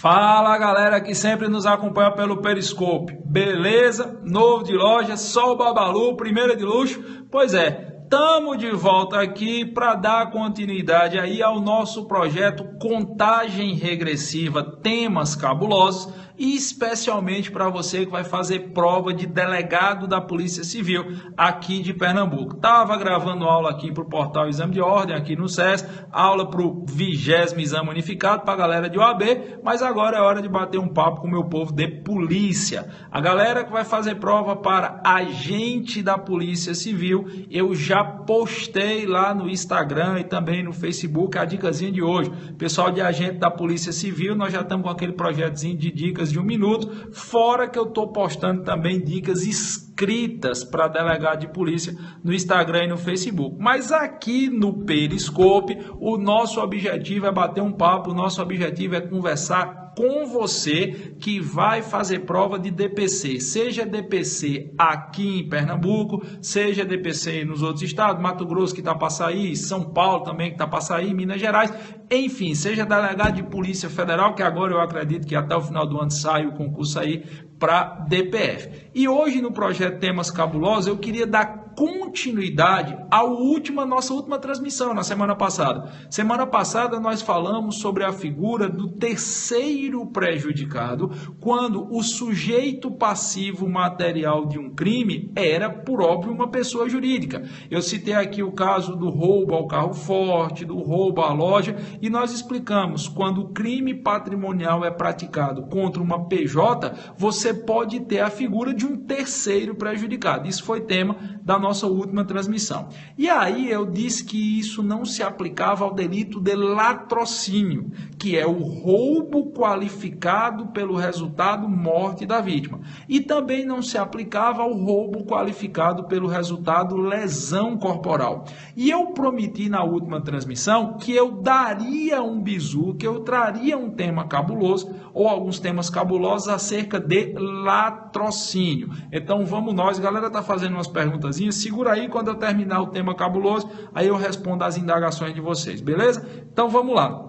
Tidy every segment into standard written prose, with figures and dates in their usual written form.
Fala galera que sempre nos acompanha pelo Periscope, beleza? Novo de loja, só o Babalu, primeira de luxo? Pois é, estamos de volta aqui para dar continuidade aí ao nosso projeto Contagem Regressiva, temas cabulosos, e especialmente para você que vai fazer prova de delegado da Polícia Civil aqui de Pernambuco. Estava gravando aula aqui para o portal Exame de Ordem, aqui no SES, aula para o 20º Exame Unificado para a galera de OAB, mas agora é hora de bater um papo com o meu povo de polícia. A galera que vai fazer prova para agente da Polícia Civil, eu já postei lá no Instagram e também no Facebook a dicasinha de hoje. Pessoal de agente da Polícia Civil, nós já estamos com aquele projetozinho de dicas de 1 minuto, fora que eu estou postando também dicas escritas para delegado de polícia no Instagram e no Facebook. Mas aqui no Periscope, o nosso objetivo é bater um papo, o nosso objetivo é conversar com você que vai fazer prova de DPC, seja DPC aqui em Pernambuco, seja DPC nos outros estados, Mato Grosso que está para sair, São Paulo também que está para sair, Minas Gerais, enfim, seja delegado de Polícia Federal, que agora eu acredito que até o final do ano sai o concurso aí para DPF. E hoje no projeto Temas Cabulosos eu queria dar continuidade à nossa última transmissão na semana passada. Semana passada nós falamos sobre a figura do terceiro prejudicado, quando o sujeito passivo material de um crime era, por óbvio, uma pessoa jurídica. Eu citei aqui o caso do roubo ao carro forte, do roubo à loja, e nós explicamos, quando o crime patrimonial é praticado contra uma PJ, você pode ter a figura de um terceiro prejudicado. Isso foi tema da nossa última transmissão. E aí eu disse que isso não se aplicava ao delito de latrocínio, que é o roubo qualificado pelo resultado morte da vítima. E também não se aplicava ao roubo qualificado pelo resultado lesão corporal. E eu prometi na última transmissão que eu daria um bizu, que eu traria um tema cabuloso, ou alguns temas cabulosos acerca de latrocínio. Então vamos nós, a galera tá fazendo umas perguntazinhas, segura aí, quando eu terminar o tema cabuloso, aí eu respondo as indagações de vocês, beleza? Então vamos lá.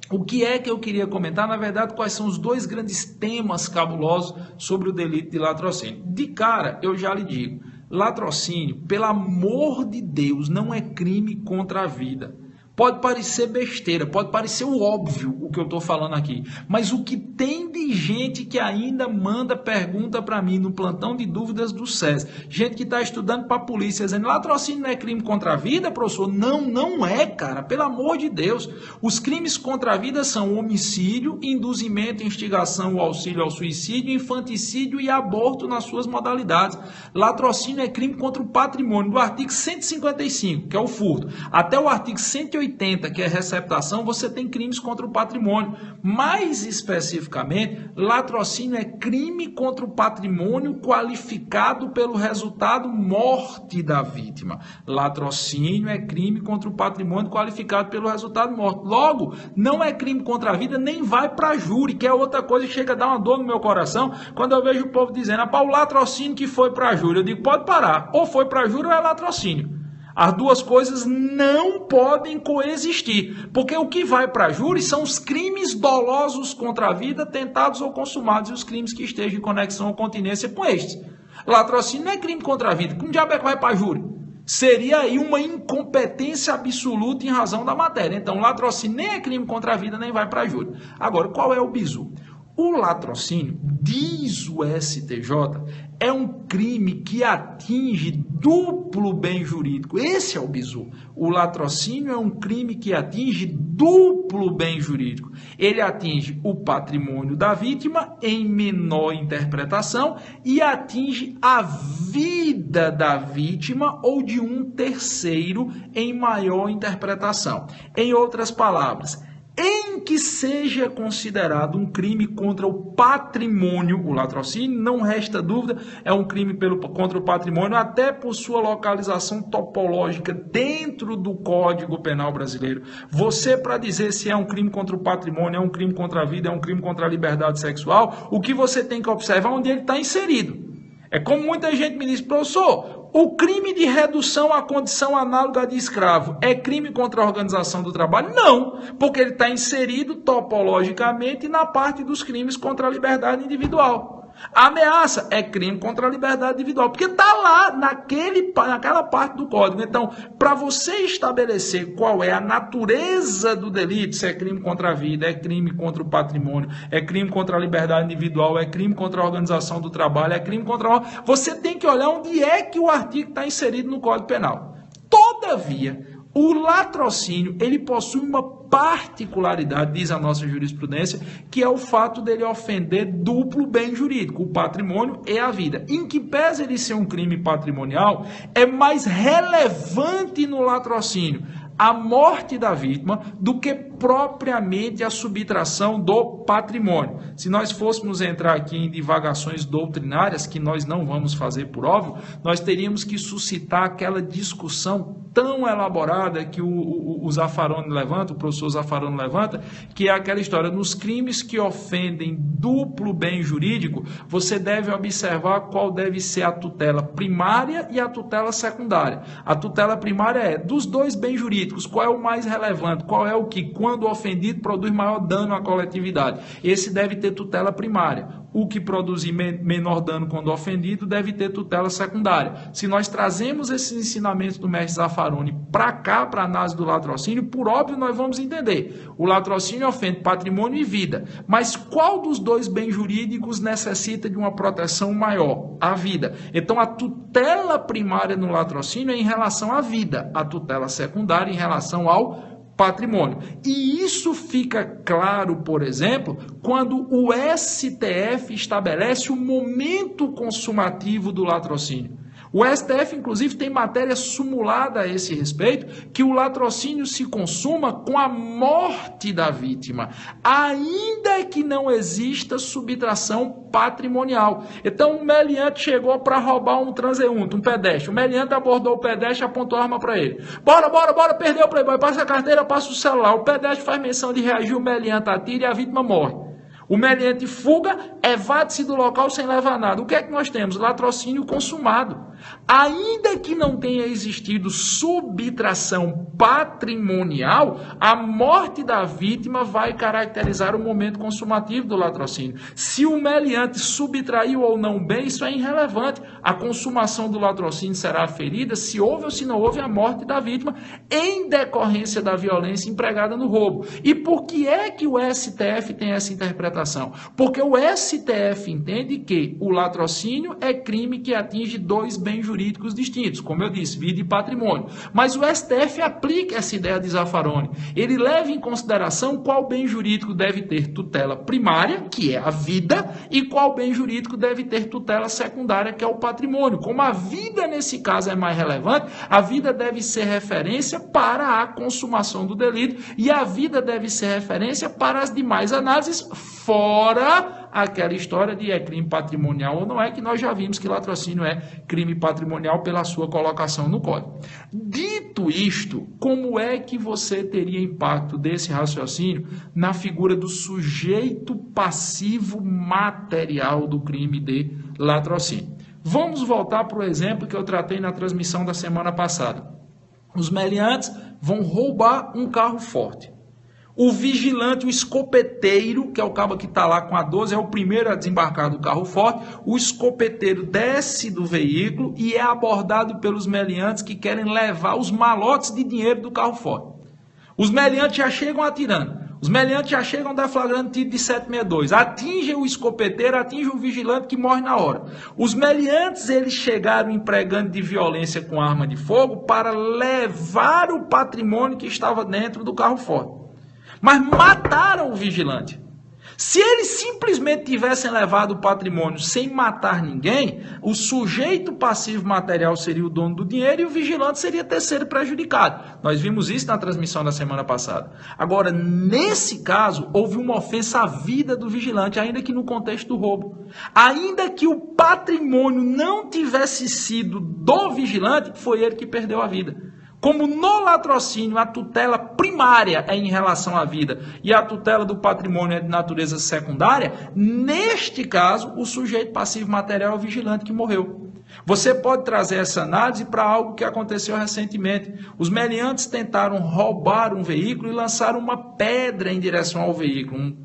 O que é que eu queria comentar? Na verdade, quais são os dois grandes temas cabulosos sobre o delito de latrocínio? De cara, eu já lhe digo, latrocínio, pelo amor de Deus, não é crime contra a vida. Pode parecer besteira, pode parecer o óbvio o que eu estou falando aqui, mas o que tem de gente que ainda manda pergunta para mim no plantão de dúvidas do SES, gente que está estudando para a polícia, dizendo, latrocínio não é crime contra a vida, professor? Não, não é, cara, pelo amor de Deus. Os crimes contra a vida são homicídio, induzimento, instigação ou auxílio ao suicídio, infanticídio e aborto nas suas modalidades. Latrocínio é crime contra o patrimônio, do artigo 155, que é o furto, até o artigo 180, que é receptação, você tem crimes contra o patrimônio. Mais especificamente, latrocínio é crime contra o patrimônio qualificado pelo resultado morte da vítima. Latrocínio é crime contra o patrimônio qualificado pelo resultado morte. Logo, não é crime contra a vida, nem vai para júri, que é outra coisa que chega a dar uma dor no meu coração quando eu vejo o povo dizendo, o latrocínio que foi para júri. Eu digo, pode parar, ou foi para júri ou é latrocínio. As duas coisas não podem coexistir, porque o que vai para júri são os crimes dolosos contra a vida, tentados ou consumados, e os crimes que estejam em conexão ou continência com estes. Latrocínio não é crime contra a vida. Como diabo é que vai para júri? Seria aí uma incompetência absoluta em razão da matéria. Então, latrocínio nem é crime contra a vida, nem vai para júri. Agora, qual é o bizu? O latrocínio, diz o STJ, é um crime que atinge duplo bem jurídico. Esse é o bizu. O latrocínio é um crime que atinge duplo bem jurídico. Ele atinge o patrimônio da vítima em menor interpretação e atinge a vida da vítima ou de um terceiro em maior interpretação. Em outras palavras, em que seja considerado um crime contra o patrimônio, o latrocínio, não resta dúvida, é um crime contra o patrimônio, até por sua localização topológica dentro do Código Penal brasileiro. Você, para dizer se é um crime contra o patrimônio, é um crime contra a vida, é um crime contra a liberdade sexual, o que você tem que observar é onde ele está inserido. É como muita gente me diz, professor, o crime de redução à condição análoga de escravo é crime contra a organização do trabalho? Não, porque ele está inserido topologicamente na parte dos crimes contra a liberdade individual. A ameaça é crime contra a liberdade individual, porque está lá naquela parte do código. Então, para você estabelecer qual é a natureza do delito, se é crime contra a vida, é crime contra o patrimônio, é crime contra a liberdade individual, é crime contra a organização do trabalho, é crime contra... Você tem que olhar onde é que o artigo está inserido no Código Penal. Todavia, o latrocínio, ele possui uma particularidade, diz a nossa jurisprudência, que é o fato dele ofender duplo bem jurídico, o patrimônio e a vida. Em que pese ele ser um crime patrimonial, é mais relevante no latrocínio a morte da vítima do que propriamente a subtração do patrimônio. Se nós fôssemos entrar aqui em divagações doutrinárias, que nós não vamos fazer por óbvio, nós teríamos que suscitar aquela discussão tão elaborada que o Zaffaroni levanta, o professor Zaffaroni levanta, que é aquela história, nos crimes que ofendem duplo bem jurídico, você deve observar qual deve ser a tutela primária e a tutela secundária. A tutela primária é dos dois bens jurídicos, qual é o mais relevante, qual é o que, quando ofendido, produz maior dano à coletividade. Esse deve ter tutela primária. O que produzir menor dano quando ofendido deve ter tutela secundária. Se nós trazemos esses ensinamentos do mestre Zaffaroni para cá, para a análise do latrocínio, por óbvio nós vamos entender. O latrocínio ofende patrimônio e vida. Mas qual dos dois bens jurídicos necessita de uma proteção maior? A vida. Então a tutela primária no latrocínio é em relação à vida. A tutela secundária em relação ao patrimônio. E isso fica claro, por exemplo, quando o STF estabelece o momento consumativo do latrocínio. O STF, inclusive, tem matéria sumulada a esse respeito, que o latrocínio se consuma com a morte da vítima, ainda que não exista subtração patrimonial. Então, o meliante chegou para roubar um transeunte, um pedestre. O meliante abordou o pedestre e apontou a arma para ele. Bora, perdeu o playboy, passa a carteira, passa o celular. O pedestre faz menção de reagir, o meliante atira e a vítima morre. O meliante fuga, evade-se do local sem levar nada. O que é que nós temos? Latrocínio consumado. Ainda que não tenha existido subtração patrimonial, a morte da vítima vai caracterizar o momento consumativo do latrocínio. Se o meliante subtraiu ou não bem, isso é irrelevante. A consumação do latrocínio será aferida se houve ou se não houve a morte da vítima em decorrência da violência empregada no roubo. E por que é que o STF tem essa interpretação? Porque o STF entende que o latrocínio é crime que atinge dois bens jurídicos distintos, como eu disse, vida e patrimônio. Mas o STF aplica essa ideia de Zaffaroni. Ele leva em consideração qual bem jurídico deve ter tutela primária, que é a vida, e qual bem jurídico deve ter tutela secundária, que é o patrimônio. Como a vida, nesse caso, é mais relevante, a vida deve ser referência para a consumação do delito e a vida deve ser referência para as demais análises, fora aquela história de é crime patrimonial ou não é, que nós já vimos que latrocínio é crime patrimonial pela sua colocação no Código. Dito isto, como é que você teria impacto desse raciocínio na figura do sujeito passivo material do crime de latrocínio? Vamos voltar para o exemplo que eu tratei na transmissão da semana passada. Os meliantes vão roubar um carro forte. O vigilante, o escopeteiro, que é o cabo que está lá com a 12, é o primeiro a desembarcar do carro forte. O escopeteiro desce do veículo e é abordado pelos meliantes que querem levar os malotes de dinheiro do carro forte. Os meliantes já chegam atirando. Os meliantes já chegam deflagrando tiro de 762. Atingem o escopeteiro, atingem o vigilante que morre na hora. Os meliantes, eles chegaram empregando de violência com arma de fogo para levar o patrimônio que estava dentro do carro forte. Mas mataram o vigilante. Se eles simplesmente tivessem levado o patrimônio sem matar ninguém, o sujeito passivo material seria o dono do dinheiro e o vigilante seria terceiro prejudicado. Nós vimos isso na transmissão da semana passada. Agora, nesse caso, houve uma ofensa à vida do vigilante, ainda que no contexto do roubo. Ainda que o patrimônio não tivesse sido do vigilante, foi ele que perdeu a vida. Como no latrocínio a tutela primária é em relação à vida e a tutela do patrimônio é de natureza secundária, neste caso o sujeito passivo material é o vigilante que morreu. Você pode trazer essa análise para algo que aconteceu recentemente. Os meliantes tentaram roubar um veículo e lançaram uma pedra em direção ao veículo,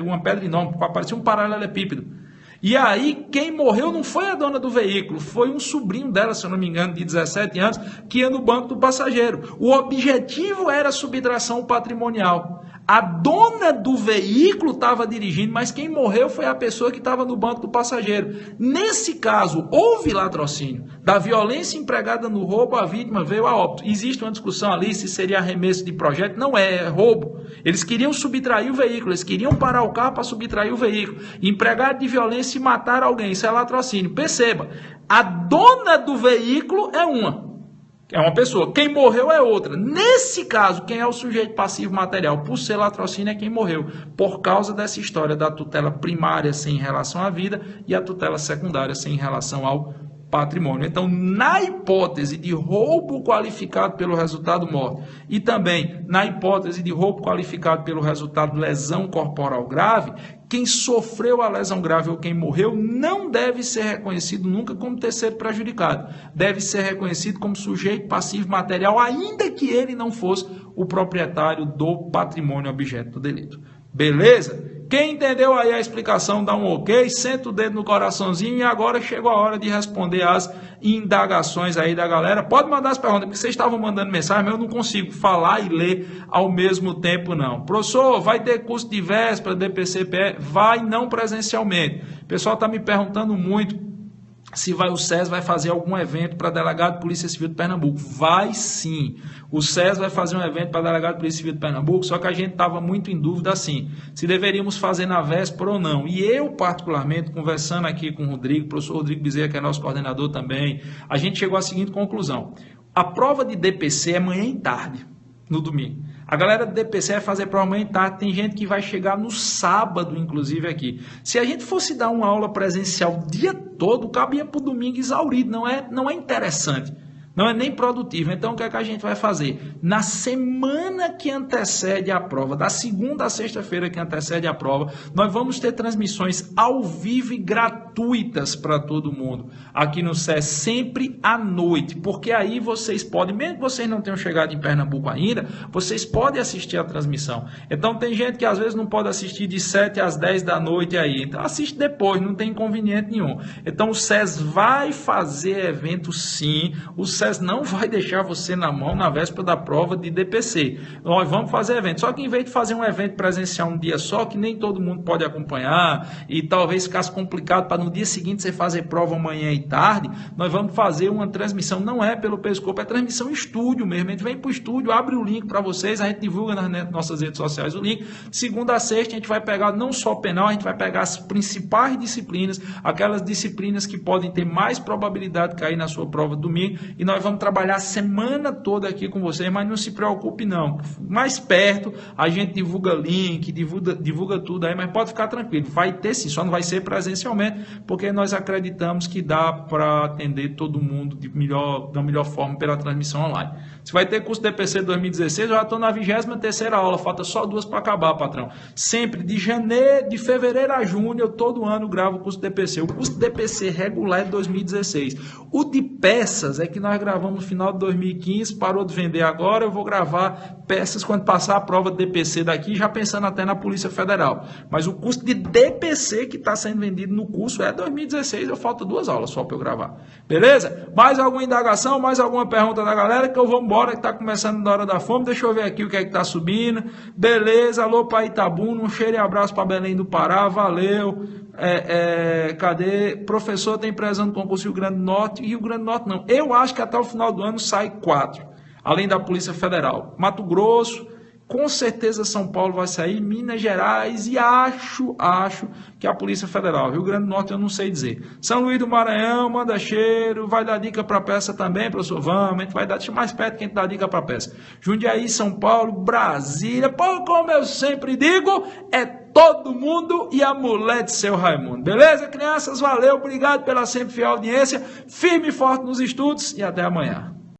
uma pedra enorme, parecia um paralelepípedo. E aí, quem morreu não foi a dona do veículo, foi um sobrinho dela, se eu não me engano, de 17 anos, que ia no banco do passageiro. O objetivo era subtração patrimonial. A dona do veículo estava dirigindo, mas quem morreu foi a pessoa que estava no banco do passageiro. Nesse caso, houve latrocínio. Da violência empregada no roubo, a vítima veio a óbito. Existe uma discussão ali se seria arremesso de projeto. Não é roubo. Eles queriam subtrair o veículo, eles queriam parar o carro para subtrair o veículo. Empregado de violência e matar alguém, isso é latrocínio. Perceba, a dona do veículo é uma pessoa, quem morreu é outra. Nesse caso, quem é o sujeito passivo material? Por ser latrocínio é quem morreu, por causa dessa história da tutela primária sem relação à vida e a tutela secundária sem relação ao patrimônio. Então, na hipótese de roubo qualificado pelo resultado morte e também na hipótese de roubo qualificado pelo resultado lesão corporal grave, quem sofreu a lesão grave ou quem morreu não deve ser reconhecido nunca como terceiro prejudicado. Deve ser reconhecido como sujeito passivo material, ainda que ele não fosse o proprietário do patrimônio objeto do delito. Beleza? Quem entendeu aí a explicação, dá um ok, senta o dedo no coraçãozinho e agora chegou a hora de responder as indagações aí da galera. Pode mandar as perguntas, porque vocês estavam mandando mensagem, mas eu não consigo falar e ler ao mesmo tempo não. Professor, vai ter curso de véspera, DPC-PE? Vai, não presencialmente. O pessoal está me perguntando muito se o SES vai fazer algum evento para delegado de Polícia Civil de Pernambuco. Vai sim. O SES vai fazer um evento para delegado de Polícia Civil de Pernambuco, só que a gente estava muito em dúvida assim, se deveríamos fazer na véspera ou não. E eu, particularmente, conversando aqui com o Rodrigo, o professor Rodrigo Bezerra, que é nosso coordenador também, a gente chegou à seguinte conclusão. A prova de DPC é manhã e tarde, no domingo. A galera do DPC vai fazer prova amanhã e tarde, tem gente que vai chegar no sábado, inclusive, aqui. Se a gente fosse dar uma aula presencial o dia todo, o cabo ia para o domingo exaurido, não é interessante. Não é nem produtivo. Então, o que é que a gente vai fazer? Na semana que antecede a prova, da segunda a sexta-feira que antecede a prova, nós vamos ter transmissões ao vivo e gratuitas para todo mundo. Aqui no SES, sempre à noite. Porque aí vocês podem, mesmo que vocês não tenham chegado em Pernambuco ainda, vocês podem assistir a transmissão. Então, tem gente que às vezes não pode assistir de 7 às 10 da noite aí. Então, assiste depois, não tem inconveniente nenhum. Então, o SES vai fazer evento sim. O SES não vai deixar você na mão na véspera da prova de DPC. Nós vamos fazer evento. Só que em vez de fazer um evento presencial um dia só, que nem todo mundo pode acompanhar, e talvez ficasse complicado para no dia seguinte você fazer prova amanhã e tarde, nós vamos fazer uma transmissão, não é pelo Periscope, é transmissão em estúdio mesmo. A gente vem para o estúdio, abre o link para vocês, a gente divulga nas nossas redes sociais o link. De segunda a sexta a gente vai pegar não só penal, a gente vai pegar as principais disciplinas, aquelas disciplinas que podem ter mais probabilidade de cair na sua prova domingo, e nós vamos trabalhar a semana toda aqui com vocês, mas não se preocupe não. Mais perto, a gente divulga link, divulga tudo aí, mas pode ficar tranquilo. Vai ter sim, só não vai ser presencialmente, porque nós acreditamos que dá para atender todo mundo da melhor forma pela transmissão online. Se vai ter curso DPC 2016, eu já estou na 23ª aula, falta só 2 para acabar, patrão. Sempre, de fevereiro a junho, eu todo ano gravo o curso DPC. O curso DPC regular é 2016. O de peças é que nós gravamos no final de 2015, parou de vender agora, eu vou gravar peças quando passar a prova de DPC daqui, já pensando até na Polícia Federal. Mas o curso de DPC que está sendo vendido no curso é 2016, eu falta 2 aulas só para eu gravar. Beleza? Mais alguma indagação, mais alguma pergunta da galera, que eu vou embora, que está começando na hora da fome. Deixa eu ver aqui o que é que está subindo. Beleza, alô para Itabuna, um cheiro e abraço para Belém do Pará, valeu. Cadê? Professor tem prezando concurso Rio Grande do Norte, Rio Grande do Norte não. Eu acho que até o final do ano sai 4, além da Polícia Federal. Mato Grosso, com certeza São Paulo vai sair, Minas Gerais e acho que a Polícia Federal. Rio Grande do Norte eu não sei dizer. São Luís do Maranhão, manda cheiro, vai dar dica para peça também, professor? Vamos, a gente vai dar mais perto que a gente dá dica para peça. Jundiaí, São Paulo, Brasília, pô, como eu sempre digo, é todo mundo e a mulher de seu Raimundo. Beleza, crianças? Valeu, obrigado pela sempre fiel audiência, firme e forte nos estudos e até amanhã.